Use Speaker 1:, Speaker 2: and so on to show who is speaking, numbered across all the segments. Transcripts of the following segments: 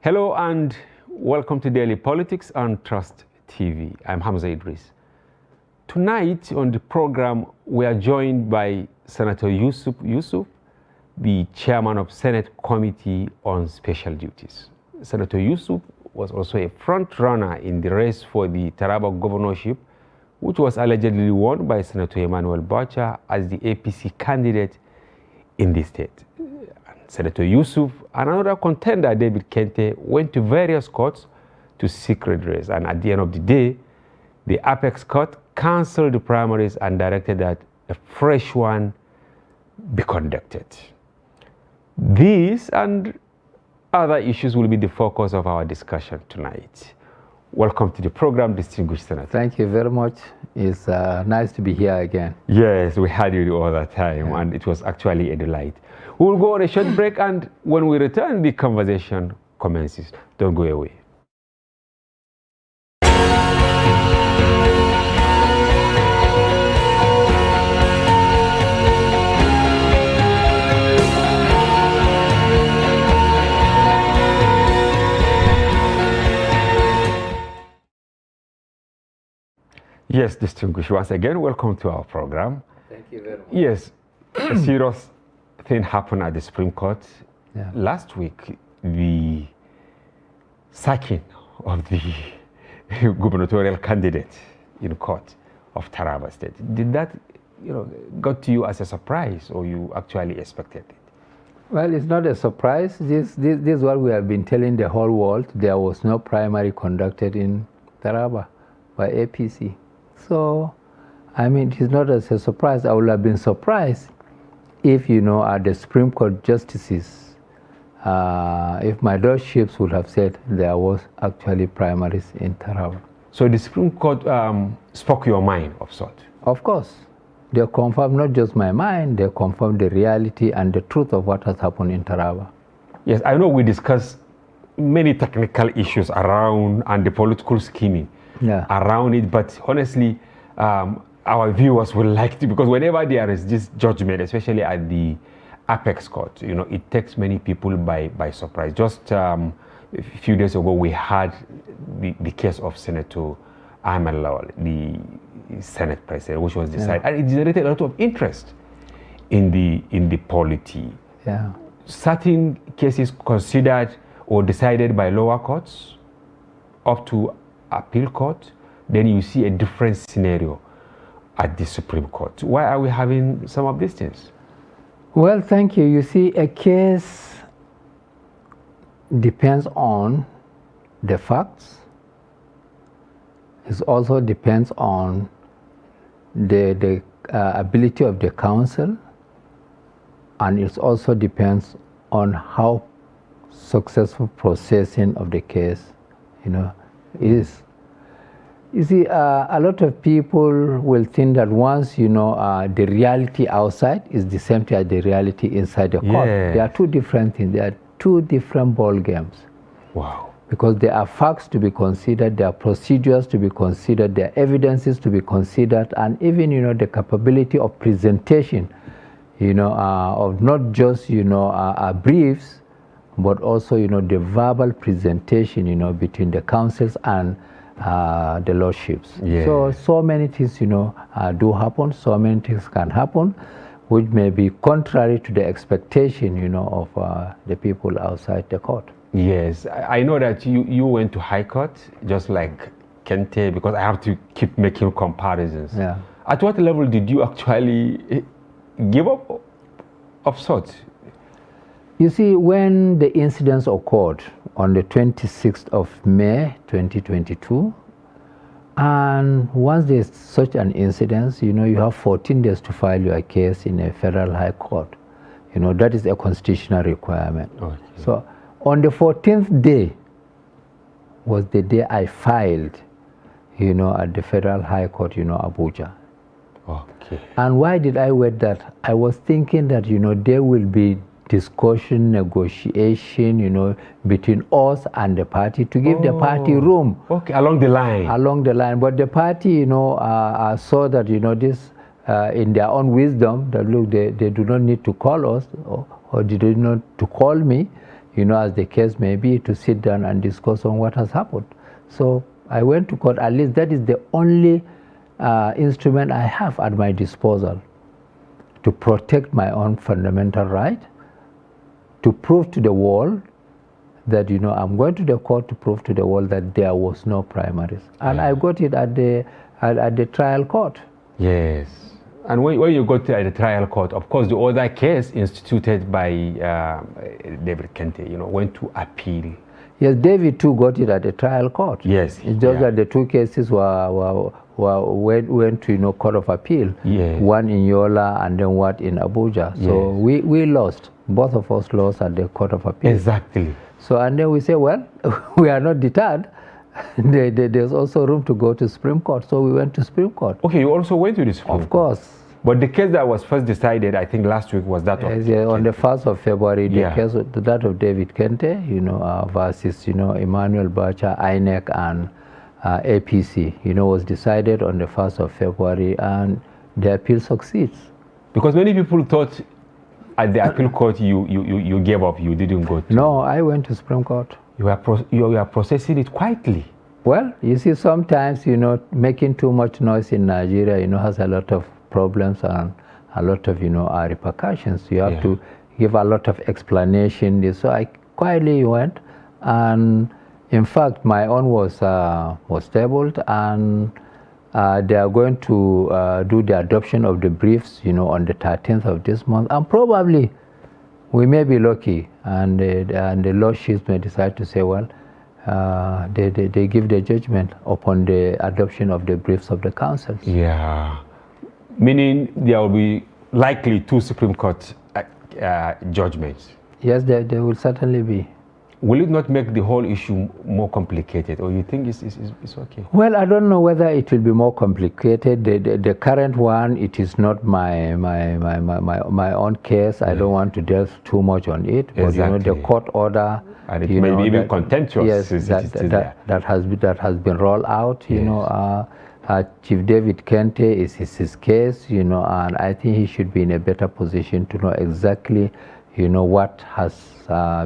Speaker 1: Hello and welcome to Daily Politics on Trust TV. I'm Hamza Idris. Tonight on the program, we are joined by Senator Yusuf, the chairman of Senate Committee on Special Duties. Senator Yusuf was also a front runner in the race for the Taraba governorship, which was allegedly won by Senator Emmanuel Bacha as the APC candidate in the state. Senator Yusuf and another contender, David Kente, went to various courts to seek redress. And at the end of the day, the Apex Court cancelled the primaries and directed that a fresh one be conducted. These and other issues will be the focus of our discussion tonight. Welcome to the program, distinguished Senator.
Speaker 2: Thank you very much. It's nice to be here again.
Speaker 1: Yes, we had you the other time, and it was actually a delight. We'll go on a short break, and when we return, the conversation commences. Don't go away. Yes, distinguished, once again, welcome to our program.
Speaker 2: Thank you very much.
Speaker 1: Yes, a serious thing happened at the Supreme Court.
Speaker 2: Yeah.
Speaker 1: Last week, the sacking of the gubernatorial candidate in court of Taraba State. Did that, got to you as a surprise, or you actually expected it?
Speaker 2: Well, it's not a surprise. This is what we have been telling the whole world. There was no primary conducted in Taraba by APC. So, I mean, it is not as a surprise. I would have been surprised if, the Supreme Court justices, if my lordships would have said there was actually primaries in Taraba.
Speaker 1: So the Supreme Court spoke your mind of sort?
Speaker 2: Of course. They confirmed not just my mind, they confirmed the reality and the truth of what has happened in Taraba.
Speaker 1: Yes, I know we discussed many technical issues around and the political scheming around it, but honestly, our viewers will like to, because whenever there is this judgment, especially at the Apex Court, it takes many people by surprise. Just a few days ago, we had the case of Senator Ahmed Lawal, the Senate President, which was decided, and it generated a lot of interest in the polity.
Speaker 2: Yeah.
Speaker 1: Certain cases considered or decided by lower courts up to appeal court, then you see a different scenario at the Supreme Court. Why are we having some of these things?
Speaker 2: Well, thank you. You see, a case depends on the facts. It also depends on the ability of the counsel, and it also depends on how successful processing of the case, is. You see, a lot of people will think that once, the reality outside is the same thing as the reality inside the court.
Speaker 1: Yeah.
Speaker 2: They are two different things. They are two different ball games.
Speaker 1: Wow.
Speaker 2: Because there are facts to be considered, there are procedures to be considered, there are evidences to be considered, and even, the capability of presentation, of not just, briefs, but also, the verbal presentation, between the councils and the lordships.
Speaker 1: Yeah.
Speaker 2: So many things, do happen, so many things can happen, which may be contrary to the expectation, of the people outside the court.
Speaker 1: Yes, I know that you went to High Court, just like Kente, because I have to keep making comparisons.
Speaker 2: Yeah.
Speaker 1: At what level did you actually give up of sorts?
Speaker 2: You see, when the incidents occurred on the 26th of May 2022, and once there's such an incident, you have 14 days to file your case in a federal high court. That is a constitutional requirement.
Speaker 1: Okay.
Speaker 2: So on the 14th day was the day I filed, at the federal high court, Abuja.
Speaker 1: Okay.
Speaker 2: And why did I wait that? I was thinking that, there will be discussion, negotiation, between us and the party to give the party room.
Speaker 1: Okay, along the line.
Speaker 2: Along the line. But the party, saw that, this, in their own wisdom, that look, they do not need to call us, or they do not to call me, as the case may be, to sit down and discuss on what has happened. So I went to court. At least that is the only instrument I have at my disposal to protect my own fundamental right, to prove to the world that, I'm going to the court to prove to the world that there was no primaries. And I got it at the trial court.
Speaker 1: Yes. And when you got to the trial court, of course, the other case instituted by David Kente, went to appeal.
Speaker 2: Yes, David too got it at the trial court.
Speaker 1: Yes.
Speaker 2: It's just that the two cases went to court of appeal.
Speaker 1: Yes.
Speaker 2: One in Yola and then one in Abuja. So we lost. Both of us lost at the court of appeal.
Speaker 1: Exactly.
Speaker 2: So and then we say, well, we are not deterred. There's also room to go to Supreme Court. So we went to Supreme Court.
Speaker 1: Okay, you also went to the Supreme Court.
Speaker 2: Of course.
Speaker 1: But the case that was first decided, I think last week, was that of
Speaker 2: on the 1st of February, the case that of David Kente, versus Emmanuel Bacha, INEC, and APC, was decided on the 1st of February, and the appeal succeeds.
Speaker 1: Because many people thought at the appeal court you gave up, you didn't go to.
Speaker 2: No, I went to Supreme Court.
Speaker 1: You are processing it quietly.
Speaker 2: Well, you see, sometimes, making too much noise in Nigeria, has a lot of problems and a lot of, repercussions. You have to give a lot of explanation. So I quietly went, and in fact, my own was tabled, and they are going to do the adoption of the briefs, on the 13th of this month, and probably we may be lucky, and the lordships may decide to say, well, they give their judgment upon the adoption of the briefs of the councils.
Speaker 1: Yeah. Meaning there will be likely 2 Supreme Court judgments.
Speaker 2: Yes, there will certainly be.
Speaker 1: Will it not make the whole issue more complicated, or you think it's okay?
Speaker 2: Well, I don't know whether it will be more complicated. The current one, it is not my own case. I don't want to delve too much on it. But
Speaker 1: Exactly.
Speaker 2: the court order,
Speaker 1: And it may be even contentious.
Speaker 2: Yes, that has been rolled out. Chief David Kente is his case, and I think he should be in a better position to know exactly, what has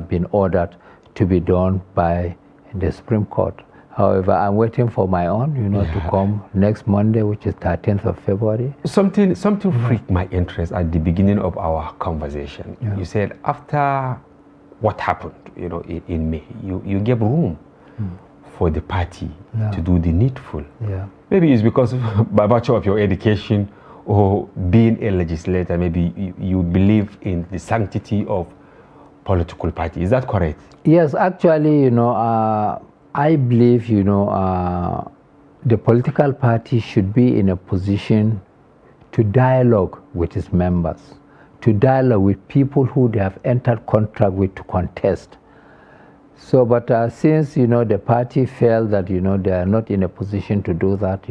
Speaker 2: been ordered to be done by the Supreme Court. However, I'm waiting for my own, to come next Monday, which is 13th of February.
Speaker 1: Something piqued my interest at the beginning of our conversation. Yeah. You said after what happened, in May, you gave room for the party to do the needful.
Speaker 2: Yeah.
Speaker 1: Maybe it's because by virtue of your education or being a legislator, maybe you believe in the sanctity of political party. Is that correct?
Speaker 2: Yes, actually, I believe, the political party should be in a position to dialogue with its members, to dialogue with people who they have entered contract with to contest. So, but since, the party felt that, they are not in a position to do that,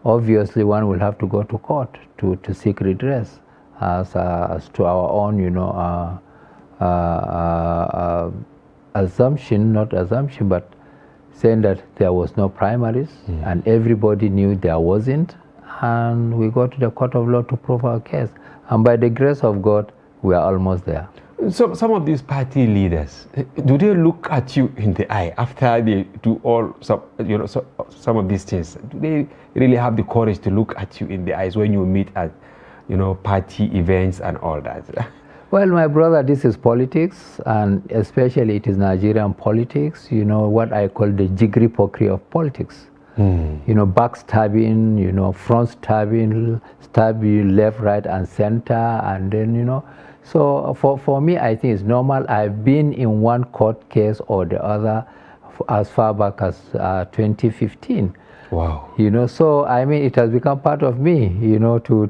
Speaker 2: obviously one will have to go to court to seek redress as to our own, assumption, not assumption, but saying that there was no primaries and everybody knew there wasn't, and we go to the court of law to prove our case. And by the grace of God, we are almost there.
Speaker 1: So some of these party leaders, do they look at you in the eye after they do some of these things? Do they really have the courage to look at you in the eyes when you meet at, party events and all that?
Speaker 2: Well, my brother, this is politics, and especially it is Nigerian politics, what I call the jiggery-pokery of politics. Backstabbing, front stabbing left, right, and center, and then, So for me, I think it's normal. I've been in one court case or the other as far back as 2015.
Speaker 1: Wow.
Speaker 2: So I mean, it has become part of me, to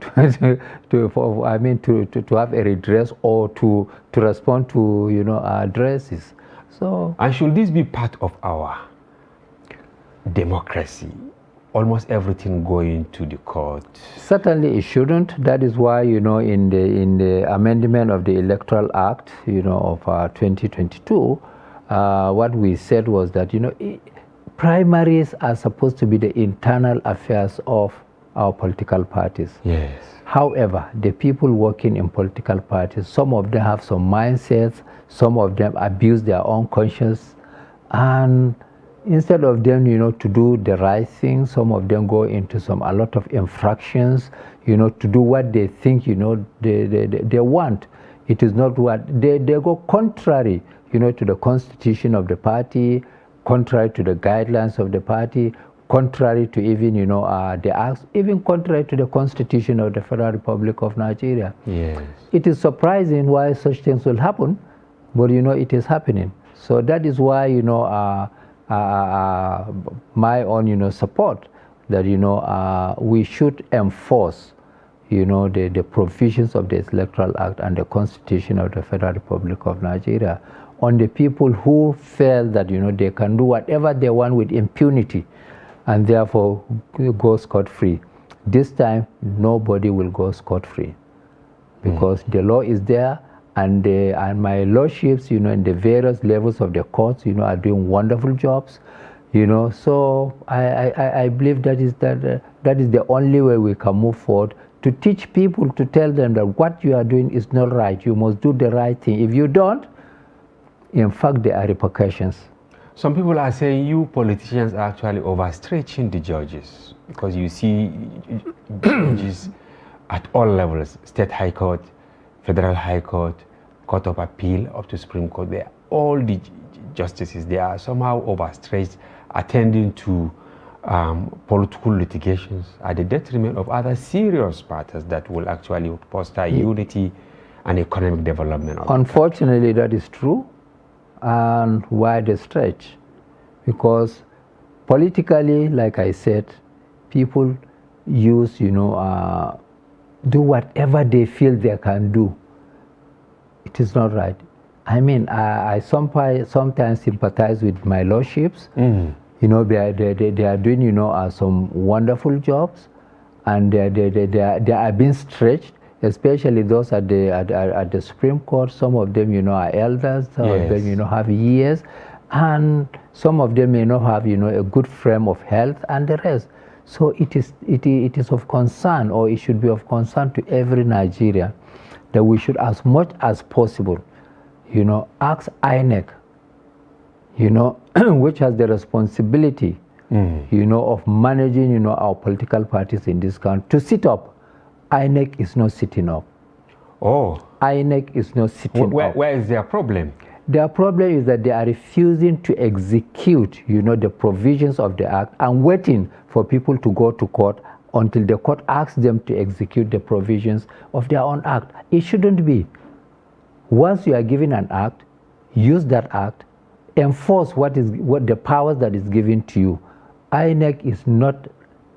Speaker 2: have a redress or to respond to addresses. So.
Speaker 1: And should this be part of our democracy? Almost everything going to the court.
Speaker 2: Certainly, it shouldn't. That is why, in the amendment of the Electoral Act, of 2022, what we said was that, primaries are supposed to be the internal affairs of our political parties.
Speaker 1: Yes.
Speaker 2: However, the people working in political parties, some of them have some mindsets, some of them abuse their own conscience, and instead of them, to do the right thing, some of them go into a lot of infractions, to do what they think, they want. It is not what, they go contrary, to the constitution of the party, contrary to the guidelines of the party, contrary to even, the acts, even contrary to the constitution of the Federal Republic of Nigeria.
Speaker 1: Yes.
Speaker 2: It is surprising why such things will happen, but, it is happening. So that is why, my own, support that, we should enforce, the provisions of the Electoral Act and the Constitution of the Federal Republic of Nigeria on the people who feel that, they can do whatever they want with impunity and therefore go scot-free. This time, nobody will go scot-free because the law is there, and my lordships, in the various levels of the courts, are doing wonderful jobs, So I believe that is the only way we can move forward, to teach people, to tell them that what you are doing is not right. You must do the right thing. If you don't, in fact, there are repercussions.
Speaker 1: Some people are saying you politicians are actually overstretching the judges, because you see judges at all levels, State High Court, Federal High Court, Court of Appeal, up to Supreme Court. All the justices, they are somehow overstretched, attending to political litigations at the detriment of other serious matters that will actually foster unity and economic development.
Speaker 2: Unfortunately, that is true. And why the stretch? Because politically, like I said, people use, do whatever they feel they can do. It is not right. I mean, I sometimes sympathize with my lordships. They are doing, some wonderful jobs, and they are being stretched, especially those at the Supreme Court. Some of them, are elders. Some of them, have years, and some of them may not have, a good frame of health, and the rest. So it is of concern, or it should be of concern to every Nigerian, that we should, as much as possible, ask INEC, which has the responsibility, of managing, our political parties in this country, to sit up. INEC is not sitting up.
Speaker 1: Oh.
Speaker 2: INEC is not sitting up.
Speaker 1: Where is their problem?
Speaker 2: Their problem is that they are refusing to execute, the provisions of the Act, and waiting for people to go to court until the court asks them to execute the provisions of their own Act. It shouldn't be. Once you are given an Act, use that Act, enforce what the powers that is given to you. INEC is not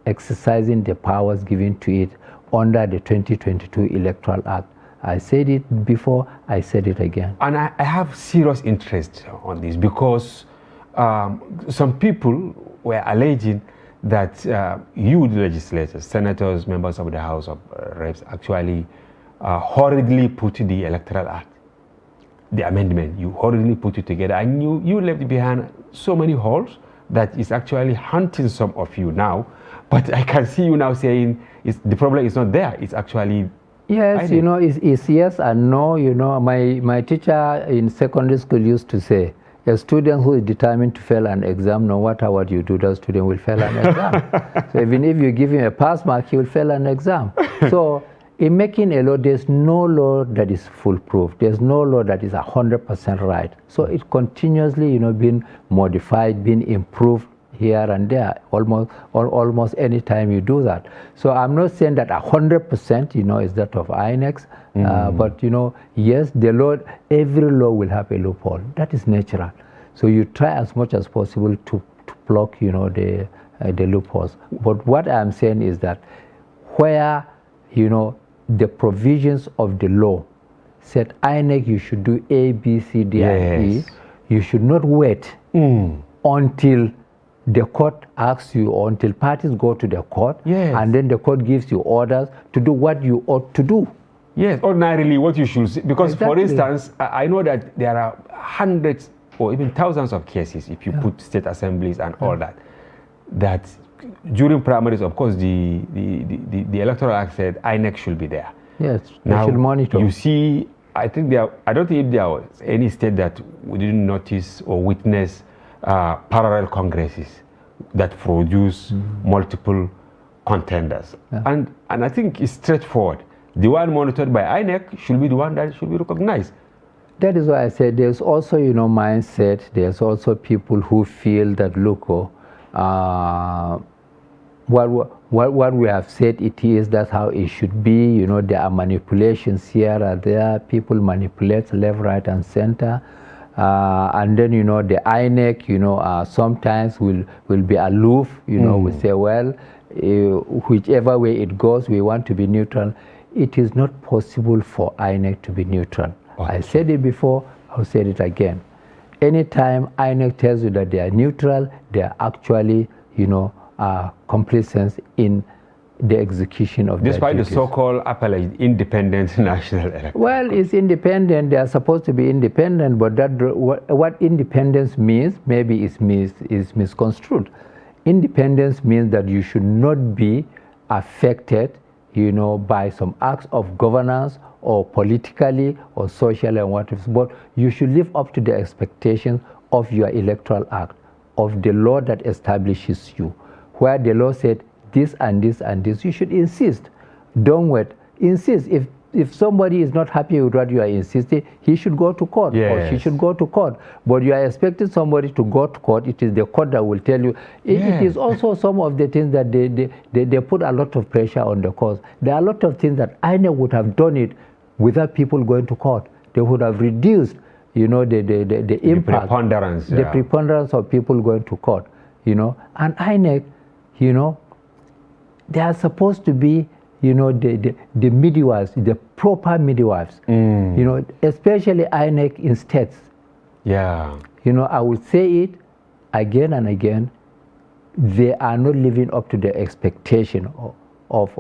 Speaker 2: exercising the powers given to it under the 2022 Electoral Act. I said it before, I said it again.
Speaker 1: And I have serious interest on this, because some people were alleging that you, the legislators, senators, members of the House of Reps, actually hurriedly put the Electoral Act, the amendment, you hurriedly put it together, and you left behind so many holes that is actually haunting some of you now. But I can see you now saying the problem is not there, it's actually...
Speaker 2: Yes, it's yes and no. My teacher in secondary school used to say, a student who is determined to fail an exam, no matter what you do, that student will fail an exam. So even if you give him a pass mark, he will fail an exam. So in making a law, there's no law that is foolproof. There's no law that is 100% right. So it continuously, being modified, being improved here and there, almost any time you do that. So I'm not saying that 100%, is that of INEX, but yes, the law, every law will have a loophole. That is natural. So you try as much as possible to block, the loopholes. But what I'm saying is that where, the provisions of the law said INEC, you should do A, B, C, D, and E, you should not wait until the court asks you, or until parties go to the court, and then the court gives you orders to do what you ought to do.
Speaker 1: Yes, ordinarily what you should say, because for instance, I know that there are hundreds or even thousands of cases, if you put state assemblies and all that during primaries, of course, the Electoral Act said INEC should be there.
Speaker 2: Yes,
Speaker 1: Now,
Speaker 2: they should monitor.
Speaker 1: you see, I don't think if there was any state that we didn't notice or witness parallel congresses that produce multiple contenders.
Speaker 2: Yeah.
Speaker 1: And I think it's straightforward. The one monitored by INEC should be the one that should be recognized.
Speaker 2: That is why I said there's also, mindset. There's also people who feel that, look, what we have said it is, that's how it should be. There are manipulations here or there. People manipulate left, right, and center. And then, the INEC, sometimes will be aloof. We say, well, whichever way it goes, we want to be neutral. It is not possible for INEC to be neutral. I said it before, I'll say it again. Anytime INEC tells you that they are neutral, they are actually, complacent in the execution of their
Speaker 1: despite
Speaker 2: duties.
Speaker 1: the so-called appellate independent national election.
Speaker 2: Well, it's independent. They are supposed to be independent, but that what independence means maybe is misconstrued. Independence means that you should not be affected, by some acts of governance or politically or socially and whatever. But you should live up to the expectations of your electoral act, of the law that establishes you. Where the law said this and this and this, you should insist. Don't wait. Insist. If somebody is not happy with what you are insisting, he should go to court, or she should go to court. But you are expecting somebody to go to court. It is the court that will tell you. It is also some of the things that they put a lot of pressure on the courts. There are a lot of things that INEC would have done it without people going to court. They would have reduced, the impact, the preponderance of people going to court. And INEC, they are supposed to be, the midwives, the proper midwives, especially INEC in states.
Speaker 1: Yeah.
Speaker 2: I would say it again and again, they are not living up to the expectation of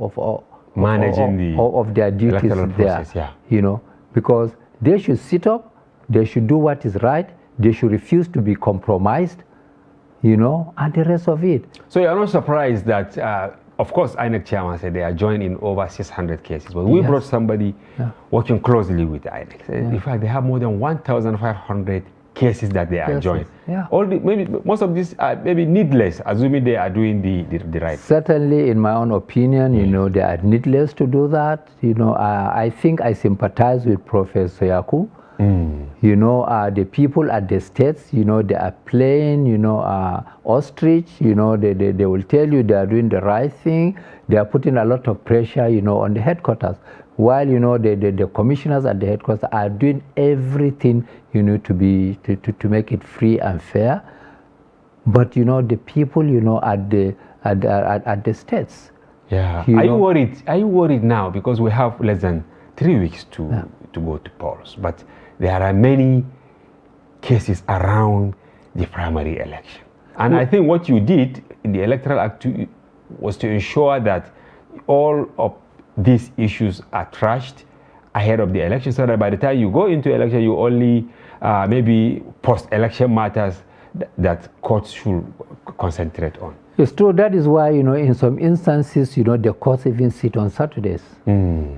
Speaker 1: managing
Speaker 2: of their duties there.
Speaker 1: Process, yeah.
Speaker 2: Because they should sit up, they should do what is right, they should refuse to be compromised, and the rest of it. So
Speaker 1: you're not surprised that, of course, INEC chairman said they are joined in over 600 cases, but we brought somebody working closely with INEC. In fact, they have more than 1,500 cases that they are joined.
Speaker 2: Yeah.
Speaker 1: Maybe most of these are maybe needless, assuming they are doing the right.
Speaker 2: Certainly, in my own opinion, they are needless to do that. I think I sympathize with Professor Yaku. The people at the states, they are playing, ostrich, they will tell you they are doing the right thing. They are putting a lot of pressure, on the headquarters. While, the commissioners at the headquarters are doing everything, to make it free and fair. But, the people, at the states.
Speaker 1: Yeah. Are you worried now? Because we have less than 3 weeks to go to polls. But there are many cases around the primary election. And I think what you did in the Electoral Act was to ensure that all of these issues are trashed ahead of the election, so that by the time you go into election, you only maybe post-election matters that courts should concentrate on.
Speaker 2: It's true. That is why, in some instances, the courts even sit on Saturdays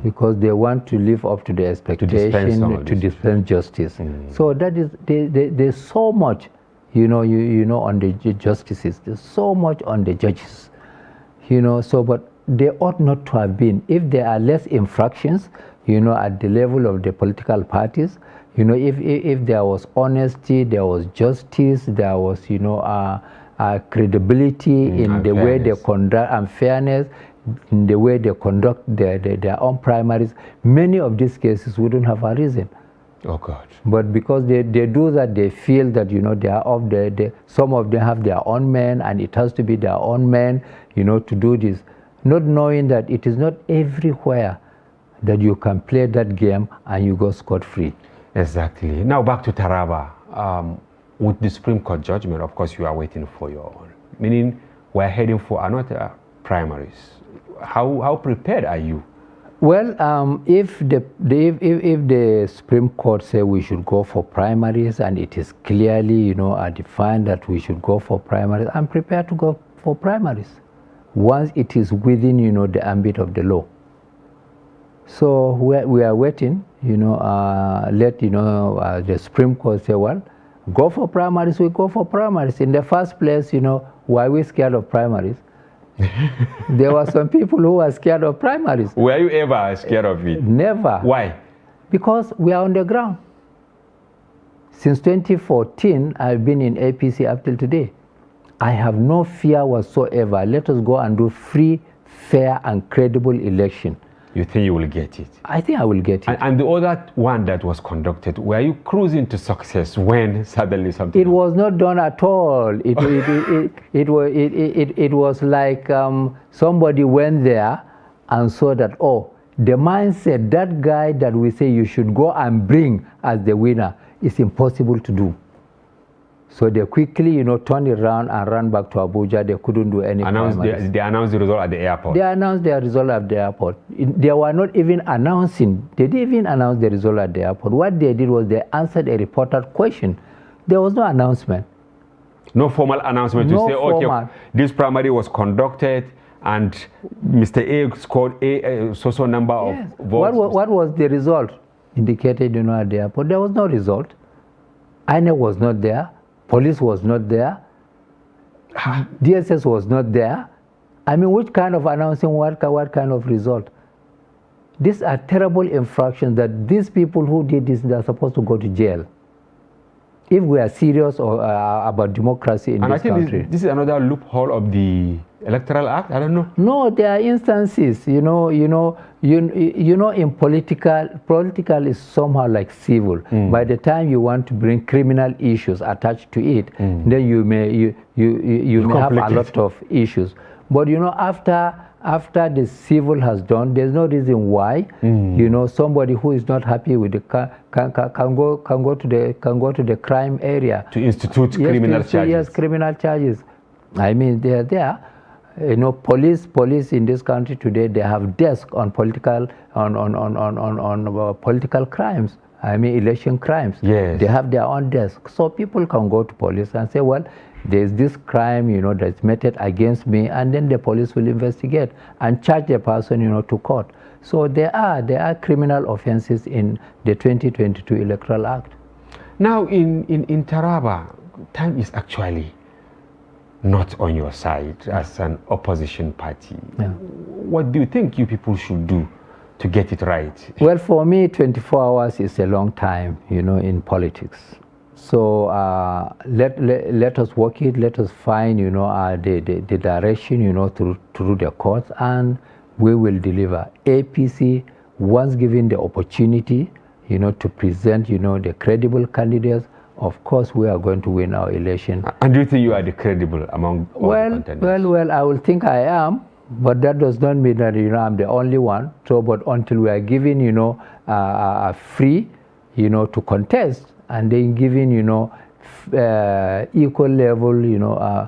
Speaker 2: because they want to live up to the expectation to dispense justice. So that is, there's so much, on the justices. There's so much on the judges, but they ought not to have been. If there are less infractions, at the level of the political parties, if there was honesty, there was justice, there was, credibility in the way they conduct, and fairness in the way they conduct their own primaries, many of these cases wouldn't have arisen.
Speaker 1: Oh God!
Speaker 2: But because they do that, they feel that they are some of them have their own men, and it has to be their own men, to do this, not knowing that it is not everywhere that you can play that game and you go scot-free.
Speaker 1: Exactly. Now back to Taraba. With the Supreme Court judgment, of course, you are waiting for your own. Meaning, we're heading for another primaries. How prepared are you?
Speaker 2: Well, if the Supreme Court say we should go for primaries, and it is clearly, defined that we should go for primaries, I'm prepared to go for primaries. once it is within, the ambit of the law. So we are waiting, let, the Supreme Court say, well, go for primaries, we go for primaries. In the first place, why are we scared of primaries? There were some people who were scared of primaries.
Speaker 1: Were you ever scared of it?
Speaker 2: Never.
Speaker 1: Why?
Speaker 2: Because we are on the ground. Since 2014, I've been in APC up till today. I have no fear whatsoever. Let us go and do free, fair, and credible election.
Speaker 1: You think you will get it?
Speaker 2: I think I will get it.
Speaker 1: And the other one that was conducted, were you cruising to success when suddenly something
Speaker 2: It was not done at all. It was like somebody went there and saw that, oh, the mindset, that guy that we say you should go and bring as the winner is impossible to do. So they quickly, turned it around and ran back to Abuja. They couldn't do any primaries.
Speaker 1: They announced the result at the airport.
Speaker 2: They announced their result at the airport. They were not even announcing. They didn't even announce the result at the airport. What they did was they answered a reported question. There was no announcement.
Speaker 1: No formal announcement to say, okay, this primary was conducted and Mr. A scored a so number of votes.
Speaker 2: What was the result indicated, at the airport? There was no result. INEC was not there. Police was not there. DSS was not there. I mean, which kind of announcing what kind of result? These are terrible infractions that these people who did this, they are supposed to go to jail. If we are serious about democracy in this country.
Speaker 1: This is another loophole of the Electoral Act. I don't know.
Speaker 2: No, there are instances. In political is somehow like civil. By the time you want to bring criminal issues attached to it, then you may have a lot of issues. But after the civil has done, there's no reason why somebody who is not happy with the can go to the crime area
Speaker 1: to institute criminal charges.
Speaker 2: Yes, criminal charges. I mean, they are there. Police in this country today, they have desks on political political crimes. I mean, election crimes.
Speaker 1: Yes.
Speaker 2: They have their own desk, so people can go to police and say, well, there's this crime, that's meted against me, and then the police will investigate and charge the person, to court. So there are criminal offenses in the 2022 Electoral Act.
Speaker 1: Now, in Taraba, time is actually not on your side as an opposition party.
Speaker 2: Yeah.
Speaker 1: What do you think you people should do to get it right?
Speaker 2: Well, for me, 24 hours is a long time, in politics. So let us work it. Let us find, the direction, through the courts, and we will deliver. APC, once given the opportunity, to present, the credible candidates, of course, we are going to win our election.
Speaker 1: And do you think you are the credible among all the contenders?
Speaker 2: Well, I will think I am, but that does not mean that, I'm the only one. So, but until we are given, free, to contest, and then given, equal level,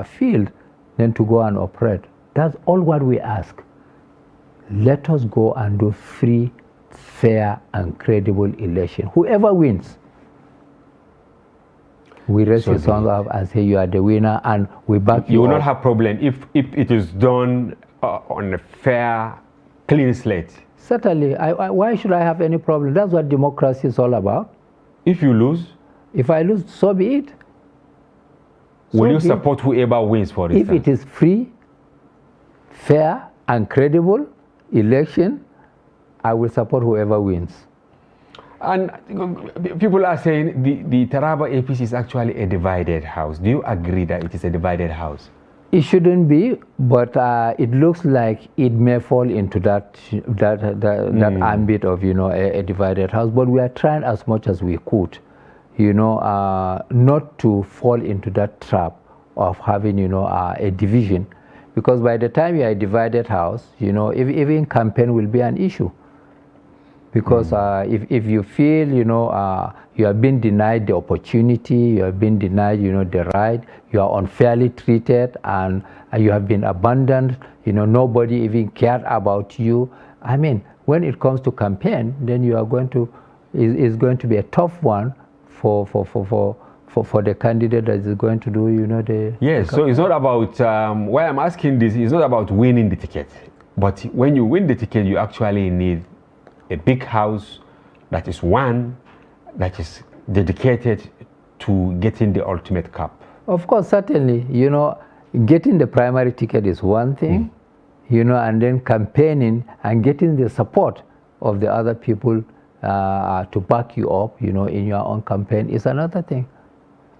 Speaker 2: field, then to go and operate. That's all what we ask. Let us go and do free, fair, and credible election. Whoever wins, we raise his hands up and say you are the winner, and we back you.
Speaker 1: You will not have problem if it is done on a fair, clean slate.
Speaker 2: Certainly. Why should I have any problem? That's what democracy is all about.
Speaker 1: If you lose?
Speaker 2: If I lose, so be it.
Speaker 1: Will you support whoever wins, for instance?
Speaker 2: If it is free, fair, and credible election, I will support whoever wins.
Speaker 1: And people are saying the Taraba APC is actually a divided house. Do you agree that it is a divided house?
Speaker 2: It shouldn't be, but it looks like it may fall into that ambit of a divided house. But we are trying as much as we could, not to fall into that trap of having a division, because by the time you are a divided house, even campaign will be an issue. Because if you feel, you have been denied the opportunity, you have been denied, the right, you are unfairly treated, and you have been abandoned, nobody even cared about you. I mean, when it comes to campaign, then you are going to, it's going to be a tough one for for the candidate that is going to do, the...
Speaker 1: Yes, so it's not about, why I'm asking this, it's not about winning the ticket. But when you win the ticket, you actually need a big house that is dedicated to getting the ultimate cup.
Speaker 2: Of course, certainly, getting the primary ticket is one thing, and then campaigning and getting the support of the other people to back you up, in your own campaign is another thing.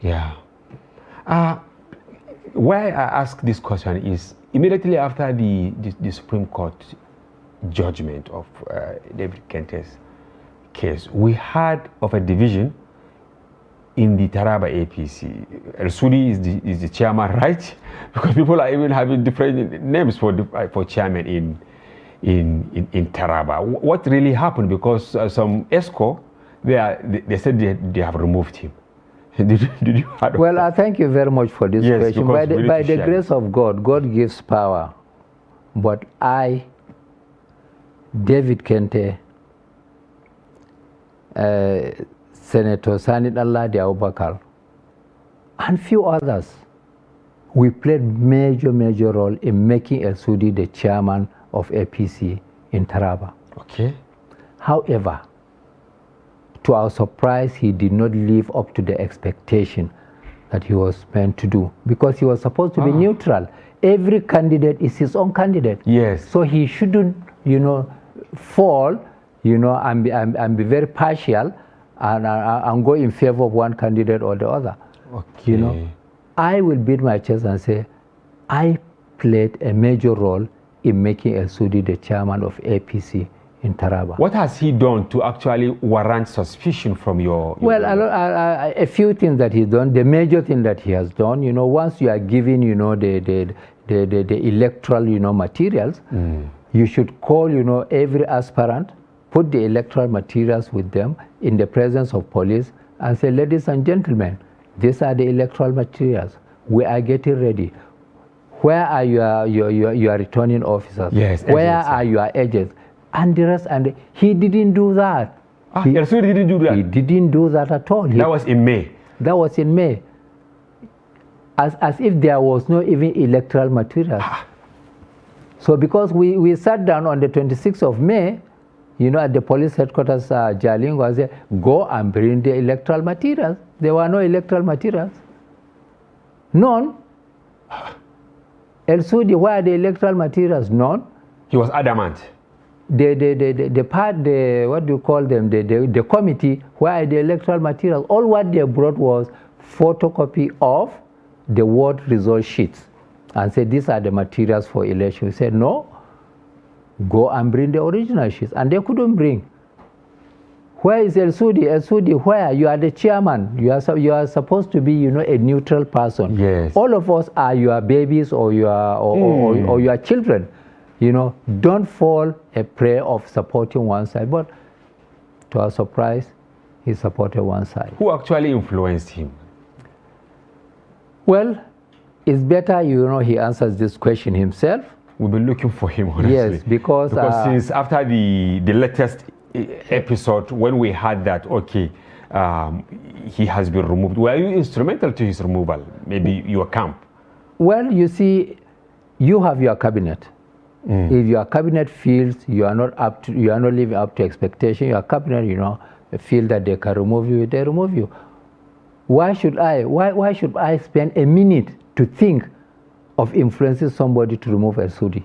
Speaker 1: Yeah. Why I ask this question is immediately after the Supreme Court judgment of David Kente's case, we heard of a division in the Taraba APC. El Sudi is the chairman, right? Because people are even having different names for chairman in Taraba. What really happened? Because some ESCO, they said they have removed him. Did you have
Speaker 2: Well, I thank you very much for this question. By the grace of God, God gives power. But I, David Kente, Senator Sanit Allah Abubakar, and few others, we played major role in making El Sudi the chairman of APC in Taraba.
Speaker 1: Okay.
Speaker 2: However, to our surprise, he did not live up to the expectation that he was meant to do, because he was supposed to be neutral. Every candidate is his own candidate.
Speaker 1: Yes.
Speaker 2: So he shouldn't, fall, and be very partial and go in favor of one candidate or the other.
Speaker 1: Okay.
Speaker 2: I will beat my chest and say, I played a major role in making El Sudi the chairman of APC in Taraba.
Speaker 1: What has he done to actually warrant suspicion from your...
Speaker 2: Well, a few things that he's done. The major thing that he has done, once you are given, the electoral, materials, you should call, every aspirant, put the electoral materials with them in the presence of police and say, ladies and gentlemen, these are the electoral materials. We are getting ready. Where are your returning officers?
Speaker 1: Yes.
Speaker 2: Where are your agents? And the rest, and he didn't do that.
Speaker 1: El Sudi didn't do that?
Speaker 2: He didn't do that at all.
Speaker 1: That was in May?
Speaker 2: That was in May. As if there was no even electoral material. So because we sat down on the 26th of May, at the police headquarters, Jalingo, I said, go and bring the electoral materials. There were no electoral materials. None. El Sudi, where are the electoral materials? None.
Speaker 1: He was adamant.
Speaker 2: What do you call them? The committee, where are the electoral materials? All what they brought was photocopy of the ward result sheets and said, these are the materials for election. We said, no, go and bring the original sheets. And they couldn't bring. Where is El Sudi? El Sudi, where? You are the chairman. You are supposed to be, a neutral person.
Speaker 1: Yes.
Speaker 2: All of us are your babies or your children. Don't fall a prey of supporting one side. But to our surprise, he supported one side.
Speaker 1: Who actually influenced him?
Speaker 2: Well, it's better, he answers this question himself.
Speaker 1: We've been looking for him, honestly.
Speaker 2: Yes, because
Speaker 1: since after the latest episode, when we had that, he has been removed. Were you instrumental to his removal? Maybe your camp?
Speaker 2: Well, you see, you have your cabinet. If your cabinet feels you are not living up to expectation, your cabinet, feel that they can remove you, they remove you. Why should I spend a minute to think of influencing somebody to remove El Sudi?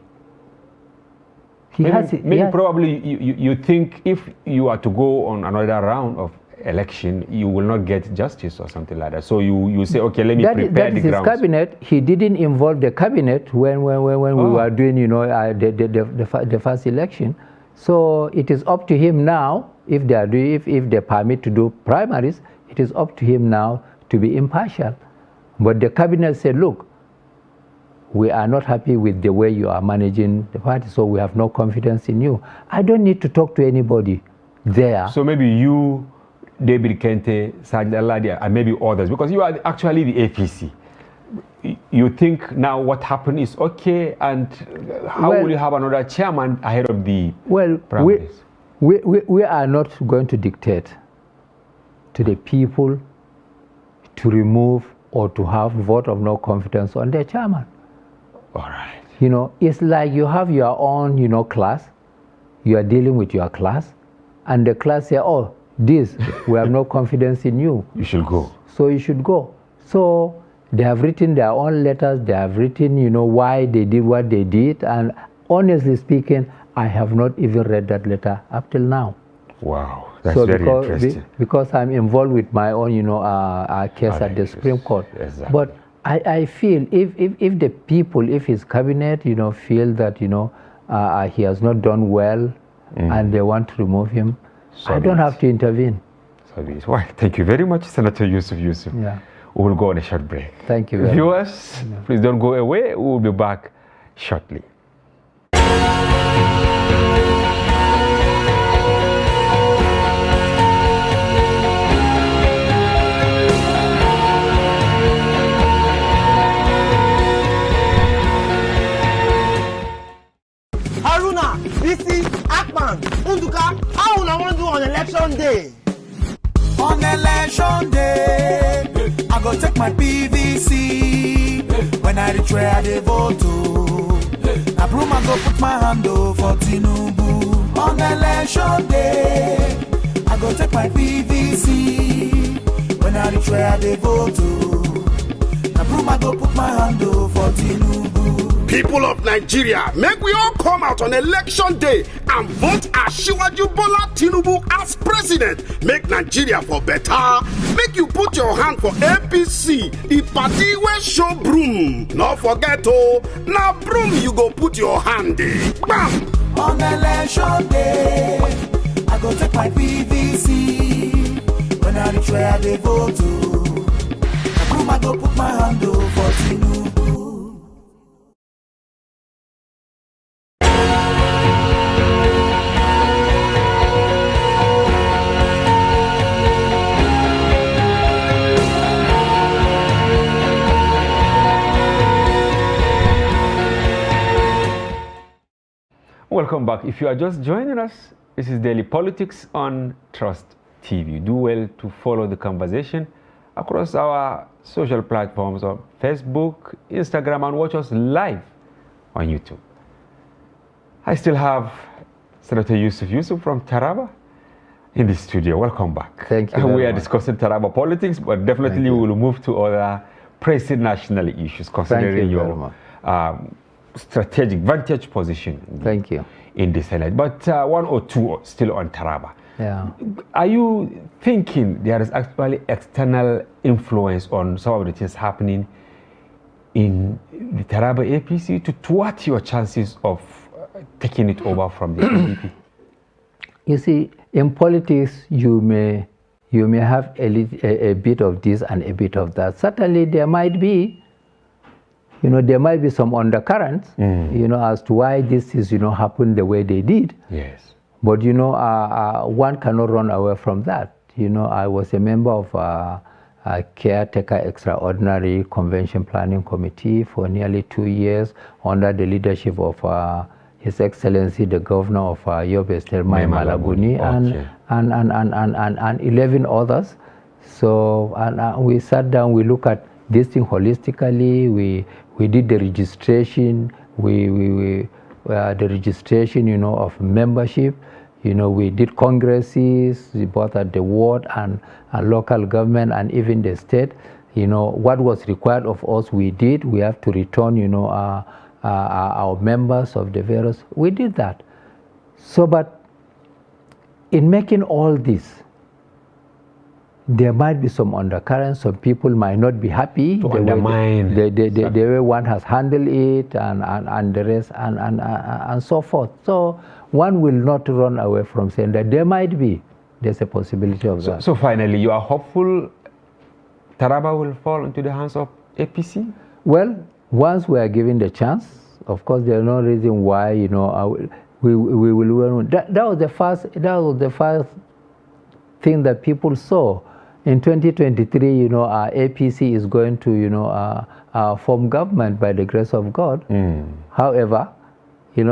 Speaker 1: Probably you think if you are to go on another round of election, you will not get justice or something like that. So you say, okay, let me prepare the grounds. That is his
Speaker 2: cabinet. He didn't involve the cabinet when we were doing, the first election. So it is up to him now. If they permit to do primaries, it is up to him now to be impartial. But the cabinet said, look, we are not happy with the way you are managing the party, so we have no confidence in you. I don't need to talk to anybody there.
Speaker 1: So maybe you, David Kente, Sajid Aladia, and maybe others, because you are actually the APC. You think now what happened is okay, and how will you have another chairman ahead of the primaries?
Speaker 2: We are not going to dictate to the people to remove or to have vote of no confidence on their chairman.
Speaker 1: All right.
Speaker 2: You know, it's like you have your own, you know, class. You are dealing with your class, and the class say, oh, we have no confidence in you.
Speaker 1: You should go.
Speaker 2: So you should go. So they have written their own letters. They have written, you know, why they did what they did. And honestly speaking, I have not even read that letter up till now.
Speaker 1: Wow, that's very interesting.
Speaker 2: Because I'm involved with my own, you know, case at the Supreme Court.
Speaker 1: Exactly.
Speaker 2: But I feel if the people, if his cabinet, you know, feel that, you know, he has not done well and they want to remove him, I don't have to intervene.
Speaker 1: Well, thank you very much, Senator Yusuf.
Speaker 2: Yeah.
Speaker 1: We will go on a short break.
Speaker 2: Thank you very much.
Speaker 1: Viewers, please don't go away. We will be back shortly.
Speaker 3: Haruna, Bisi, Akman, Unduka, how una wan do on election day?
Speaker 4: On election day, I go take my PVC. When I reach where I dey vote, I broom and go put my hand for Tinubu. On election day, I go take my PVC. When I reach where I dey vote, I broom and go put my hand for Tinubu.
Speaker 5: People of Nigeria, make we all come out on election day and vote Asiwaju Bola Tinubu as president. Make Nigeria for better. Make you put your hand for APC, the party where show broom. Not forget now broom you go put your hand in. Bam!
Speaker 4: On election day, I go take my PVC. When I reach where I dey vote, I broom I go put my hand for Tinubu.
Speaker 1: Welcome back. If you are just joining us, this is Daily Politics on Trust TV. Do well to follow the conversation across our social platforms on Facebook, Instagram, and watch us live on YouTube. I still have Senator Yusuf from Taraba in the studio. Welcome back.
Speaker 2: Thank you.
Speaker 1: We are discussing Taraba politics, but definitely we will move to other pressing national issues considering your strategic vantage position.
Speaker 2: Thank you.
Speaker 1: In the Senate. But one or two still on Taraba.
Speaker 2: Yeah.
Speaker 1: Are you thinking there is actually external influence on some of the things happening in the Taraba APC to thwart your chances of taking it over from the PDP?
Speaker 2: You see, in politics, you may have a bit of this and a bit of that. Certainly, there might be some undercurrents, as to why this is, happened the way they did.
Speaker 1: Yes.
Speaker 2: But, one cannot run away from that. I was a member of a caretaker extraordinary convention planning committee for nearly 2 years under the leadership of His Excellency, the Governor of Yobe State, Mai Malabuni, and 11 others. So we sat down, we looked at this thing holistically. We did the registration. The registration, of membership. We did congresses, both at the ward and local government and even the state. What was required of us, we did. We have to return, our members of the various. We did that. So, but in making all this, there might be some undercurrents. Some people might not be happy.
Speaker 1: To undermine.
Speaker 2: The way one has handled it and the rest and so forth. So one will not run away from saying that there's a possibility of that.
Speaker 1: So finally, you are hopeful Taraba will fall into the hands of APC?
Speaker 2: Well, once we are given the chance, of course, there's no reason why, we will. That was the first thing that people saw. In 2023, our APC is going to, form government by the grace of God. However,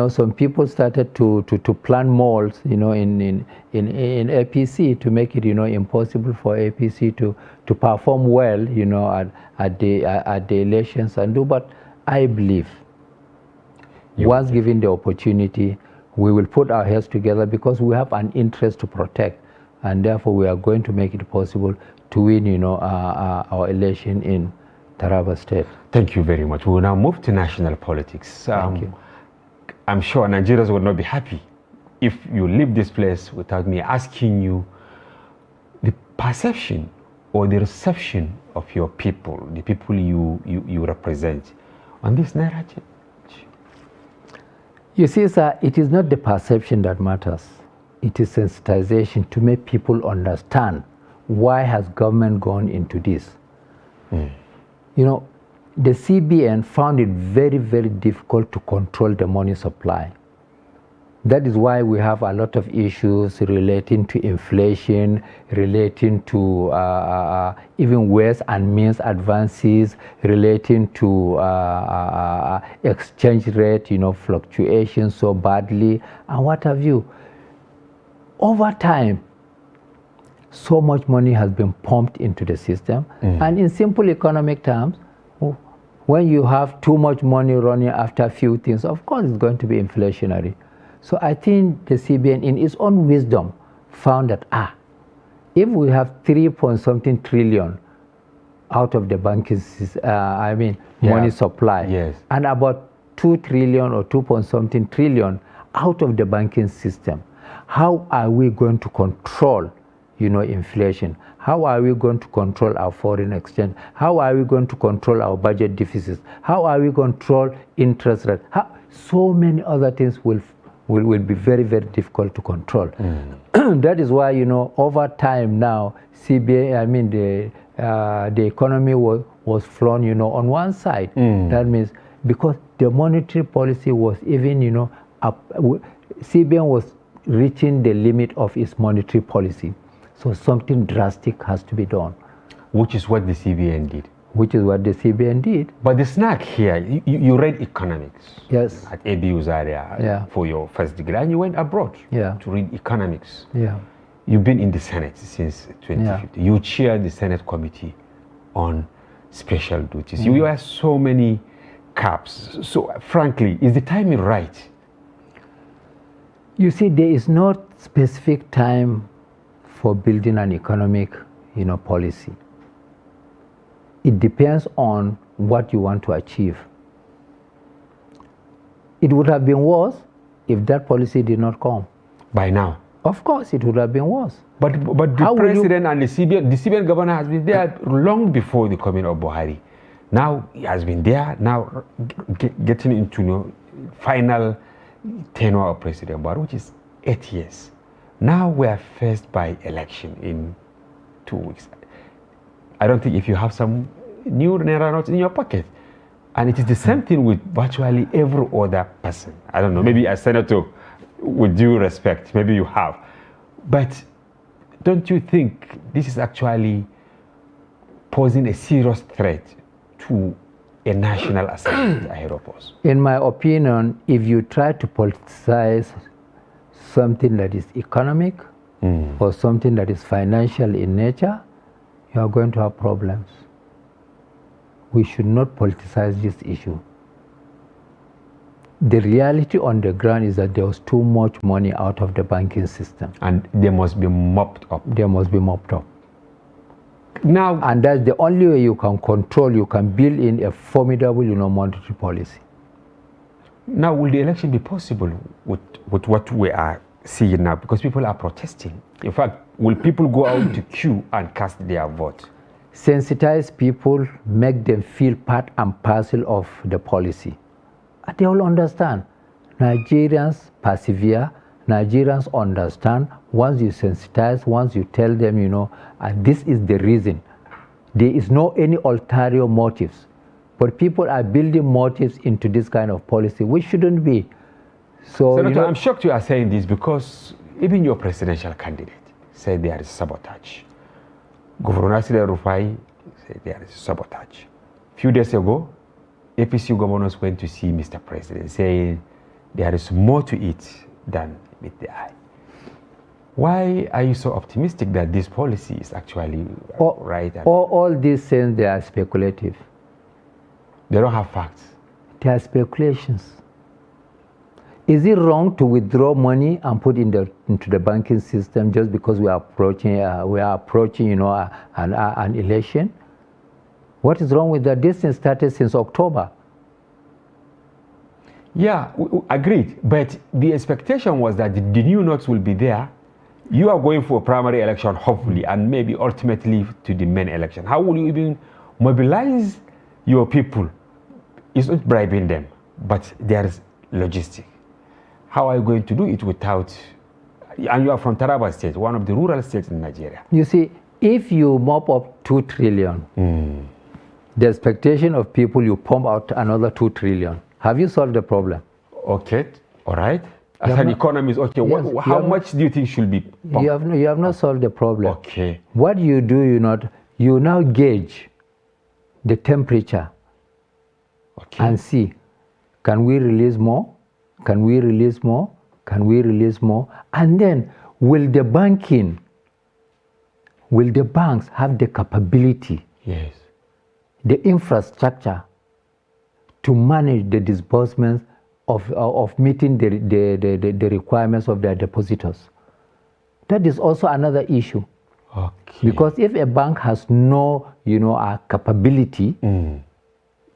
Speaker 2: some people started to plant malls, in APC to make it, impossible for APC to perform well, at the elections and do. But I believe once given the opportunity, we will put our heads together because we have an interest to protect, and therefore we are going to make it possible to win, our election in Taraba State.
Speaker 1: Thank you very much. We will now move to national politics.
Speaker 2: Thank you.
Speaker 1: I'm sure Nigerians will not be happy if you leave this place without me asking you the perception or the reception of your people, the people you represent, on this narrative.
Speaker 2: You see, sir, it is not the perception that matters. It is sensitization to make people understand why has government gone into this. The CBN found it very, very difficult to control the money supply. That is why we have a lot of issues relating to inflation, relating to even ways and means advances, relating to exchange rate, fluctuations so badly, and what have you. Over time, so much money has been pumped into the system, and in simple economic terms, when you have too much money running after a few things, of course it's going to be inflationary. So I think the CBN, in its own wisdom, found that, if we have 3-point-something trillion out of the banking system, money supply,
Speaker 1: yes,
Speaker 2: and about 2 trillion or 2-point-something trillion out of the banking system, how are we going to control, inflation? How are we going to control our foreign exchange? How are we going to control our budget deficits? How are we going to control interest rate? So many other things will be very, very difficult to control. That is why, over time now, CBA, the economy was flown, on one side. That means because the monetary policy was even, CBN was reaching the limit of its monetary policy. So something drastic has to be done.
Speaker 1: Which is what the CBN did.
Speaker 2: Which is what the CBN did.
Speaker 1: But the snack here, you read economics.
Speaker 2: Yes.
Speaker 1: At ABU Zaria for your first degree, and you went abroad to read economics.
Speaker 2: Yeah.
Speaker 1: You've been in the Senate since 2015. You chaired the Senate Committee on Special Duties. You wear so many caps. So frankly, is the timing right?
Speaker 2: You see, there is no specific time for building an economic, policy. It depends on what you want to achieve. It would have been worse if that policy did not come.
Speaker 1: By now?
Speaker 2: Of course, it would have been worse.
Speaker 1: But the president and the CBN governor has been there long before the coming of Buhari. Now he has been there, now getting into final tenure of President Buhari, which is 8 years. Now we are faced by election in 2 weeks. I don't think if you have some new Naira notes in your pocket, and it is the same thing with virtually every other person. I don't know, maybe as senator, with due respect, maybe you have. But don't you think this is actually posing a serious threat to a national assembly ahead of us?
Speaker 2: In my opinion, if you try to politicize something that is economic or something that is financial in nature, you are going to have problems. We should not politicize this issue. The reality on the ground is that there was too much money out of the banking system.
Speaker 1: And they must be mopped up.
Speaker 2: They must be mopped up.
Speaker 1: Now,
Speaker 2: and that's the only way you can control, you can build in a formidable, monetary policy.
Speaker 1: Now, will the election be possible with what we are seeing now? Because people are protesting. In fact, will people go out to queue and cast their vote?
Speaker 2: Sensitize people, make them feel part and parcel of the policy. And they all understand. Nigerians persevere. Nigerians understand. Once you sensitize, once you tell them, and this is the reason. There is no any ulterior motives. But people are building motives into this kind of policy, which shouldn't be. So,
Speaker 1: Senator, I'm shocked you are saying this because even your presidential candidate said there is sabotage. Governor Nasir Rufai said there is sabotage. A few days ago, APC governors went to see Mr. President saying there is more to it than meet the eye. Why are you so optimistic that this policy is actually right?
Speaker 2: All these things, they are speculative.
Speaker 1: They don't have facts.
Speaker 2: They are speculations. Is it wrong to withdraw money and put into the banking system just because we are approaching an election? What is wrong with that? This thing started since October.
Speaker 1: Yeah, agreed. But the expectation was that the new notes will be there. You are going for a primary election, hopefully, and maybe ultimately to the main election. How will you even mobilize your people? It's not bribing them, but there is logistics. How are you going to do it without, and you are from Taraba state, one of the rural states in Nigeria.
Speaker 2: You see, if you mop up 2 trillion, the expectation of people, you pump out another 2 trillion. Have you solved the problem?
Speaker 1: Okay, all right. As an economist, okay,
Speaker 2: Yes,
Speaker 1: how much do you think should be pumped?
Speaker 2: You have not solved the problem.
Speaker 1: Okay.
Speaker 2: What you do, you now gauge the temperature and see, can we release more? Can we release more? Can we release more? And then, will the banks have the capability,
Speaker 1: Yes,
Speaker 2: the infrastructure to manage the disbursements of meeting the requirements of their depositors? That is also another issue.
Speaker 1: okay.
Speaker 2: Because if a bank has no, capability,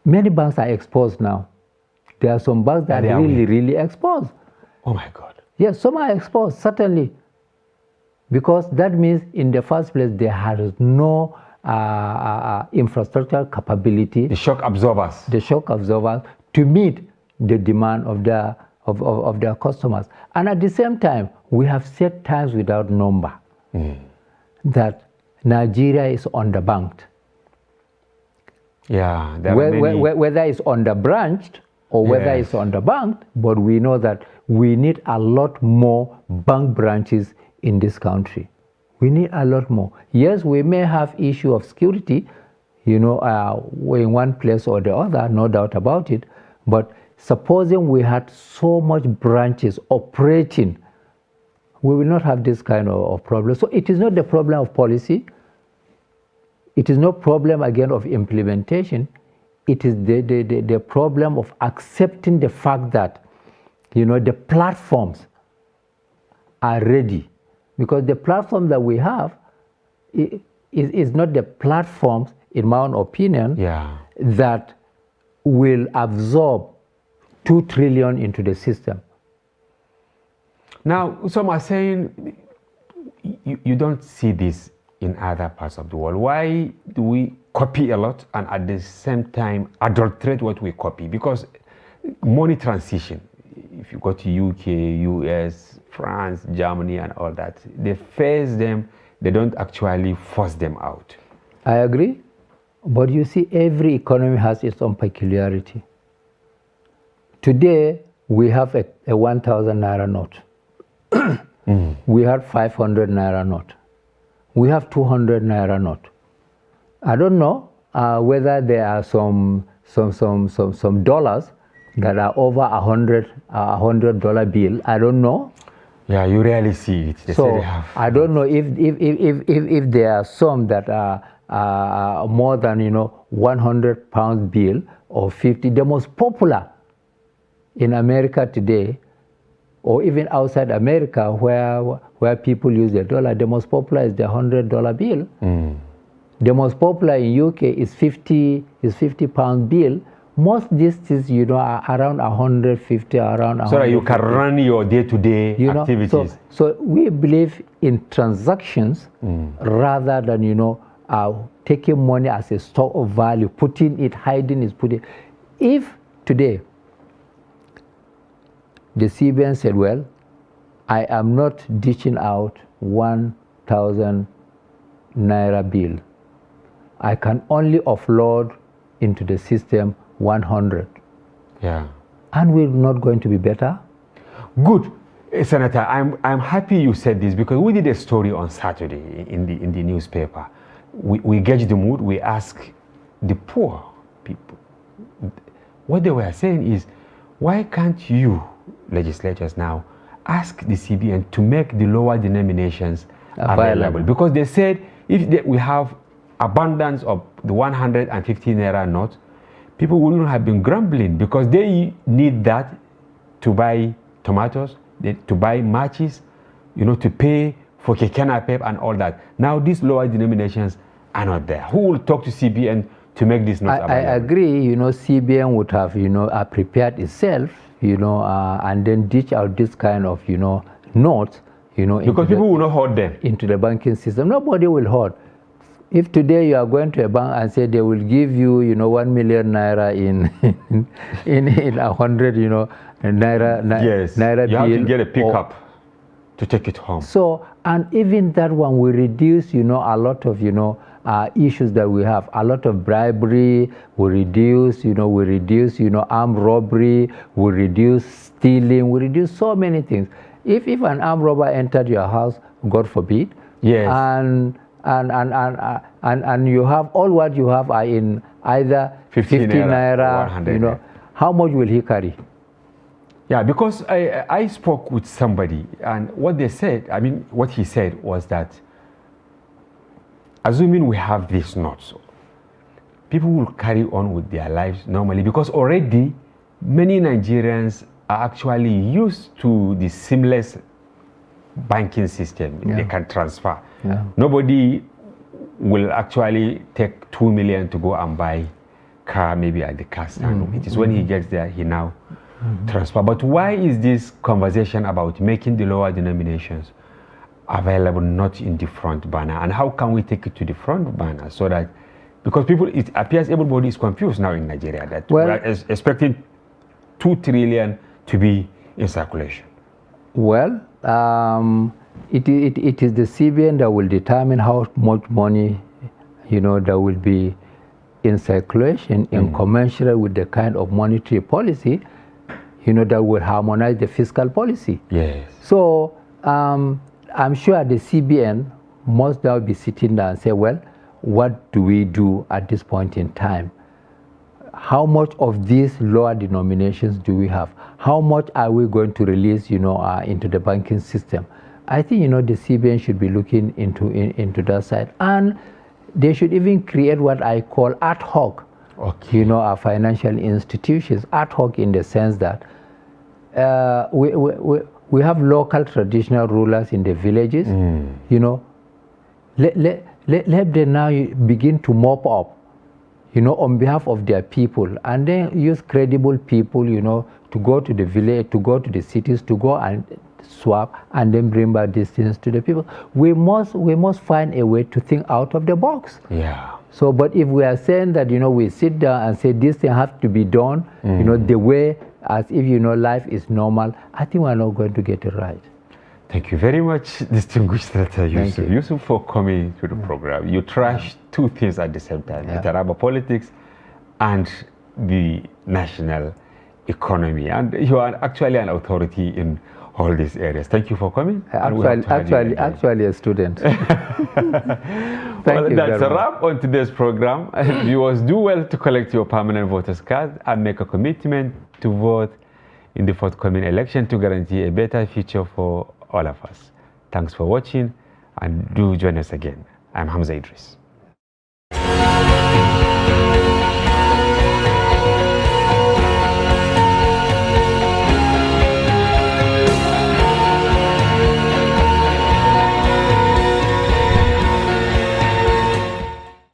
Speaker 2: many banks are exposed now. There are some banks that are really exposed.
Speaker 1: Oh my God.
Speaker 2: Yes, some are exposed, certainly. Because that means in the first place, there has no infrastructure capability.
Speaker 1: The shock absorbers.
Speaker 2: The shock absorbers to meet the demand of their customers. And at the same time, we have set times without number that Nigeria is underbanked.
Speaker 1: Yeah.
Speaker 2: Whether it's underbranched or whether it's underbanked, but we know that we need a lot more bank branches in this country. We need a lot more. Yes, we may have issue of security, in one place or the other, no doubt about it, but supposing we had so much branches operating, we will not have this kind of problem. So it is not the problem of policy. It is no problem, again, of implementation. It is the problem of accepting the fact that, the platforms are ready. Because the platform that we have is not the platforms, in my own opinion, that will absorb 2 trillion into the system.
Speaker 1: Now, some are saying you don't see this in other parts of the world. Why do we copy a lot and at the same time adulterate what we copy? Because money transition, if you go to UK, US, France, Germany and all that, they face them, they don't actually force them out.
Speaker 2: I agree, but you see, every economy has its own peculiarity. Today, we have a 1,000 naira note. We have 500 naira note. We have 200 naira note. I don't know whether there are some dollars that are over $100 bill. I don't know.
Speaker 1: Yeah, you rarely see it. They say they have.
Speaker 2: I don't know if there are some that are more than £100 bill or 50. The most popular in America today, or even outside America, where people use the dollar, the most popular is the $100 bill. The most popular in UK is £50 bill. Most districts, are around 150, around 150.
Speaker 1: So that you can run your day-to-day activities.
Speaker 2: So we believe in transactions rather than, taking money as a store of value, putting it, hiding it, If today, the CBN said, well, I am not dishing out 1,000 naira bill. I can only offload into the system 100.
Speaker 1: Yeah.
Speaker 2: And we're not going to be better?
Speaker 1: Good. Senator, I'm happy you said this because we did a story on Saturday in the newspaper. We gauge the mood, we ask the poor people. What they were saying is, why can't you legislators now ask the CBN to make the lower denominations available, because they said if we have abundance of the 150 naira note, people wouldn't have been grumbling, because they need that to buy tomatoes, to buy matches, to pay for keke napep and all that. Now these lower denominations are not there. Who will talk to CBN to make this not available?
Speaker 2: I agree. CBN would have prepared itself, and then dish out this kind of notes,
Speaker 1: because people will not hoard them
Speaker 2: into the banking system. Nobody will hoard. If today you are going to a bank and say they will give you 1 million naira in 100 naira
Speaker 1: yes,
Speaker 2: naira
Speaker 1: you
Speaker 2: bill,
Speaker 1: have to get a pickup to take it home.
Speaker 2: So, and even that one will reduce a lot of issues that we have. A lot of bribery will reduce, armed robbery will reduce, stealing will reduce, so many things. If an armed robber entered your house, God forbid,
Speaker 1: yes,
Speaker 2: and you have all what you have are in either 50 naira, how much will he carry?
Speaker 1: Yeah, because I spoke with somebody, and what he said was that, assuming we have these notes, people will carry on with their lives normally, because already many Nigerians are actually used to the seamless banking system.
Speaker 2: Yeah.
Speaker 1: They can transfer.
Speaker 2: Yeah.
Speaker 1: Nobody will actually take 2 million to go and buy car maybe at the car stand. It is when he gets there, he now transfer. But why is this conversation about making the lower denominations available not in the front banner? And how can we take it to the front banner so that, because it appears everybody is confused now in Nigeria, that we are expecting 2 trillion to be in circulation?
Speaker 2: Well, it is the CBN that will determine how much money, that will be in circulation in commensurate with the kind of monetary policy, that will harmonize the fiscal policy.
Speaker 1: Yes.
Speaker 2: So I'm sure the CBN must now be sitting down and say, well, what do we do at this point in time? How much of these lower denominations do we have? How much are we going to release, into the banking system? I think, the CBN should be looking into that side. And they should even create what I call ad hoc, our financial institutions. Ad hoc in the sense that we have local traditional rulers in the villages. Let them now begin to mop up, on behalf of their people, and then use credible people, to go to the village, to go to the cities, to go and swap, and then bring back these things to the people. We must find a way to think out of the box.
Speaker 1: Yeah.
Speaker 2: So, but if we are saying that, we sit down and say this thing has to be done, the way as if, life is normal, I think we're not going to get it right.
Speaker 1: Thank you very much, distinguished Senator Yusuf. Yusuf, for coming to the program. You trashed 2 things at the same time, the Taraba politics and the national economy. And you are actually an authority in all these areas. Thank you for coming.
Speaker 2: Actually a student.
Speaker 1: Well, that's a wrap on today's program. Viewers, do well to collect your permanent voters card and make a commitment to vote in the forthcoming election to guarantee a better future for all of us. Thanks for watching, and do join us again. I'm Hamza Idris.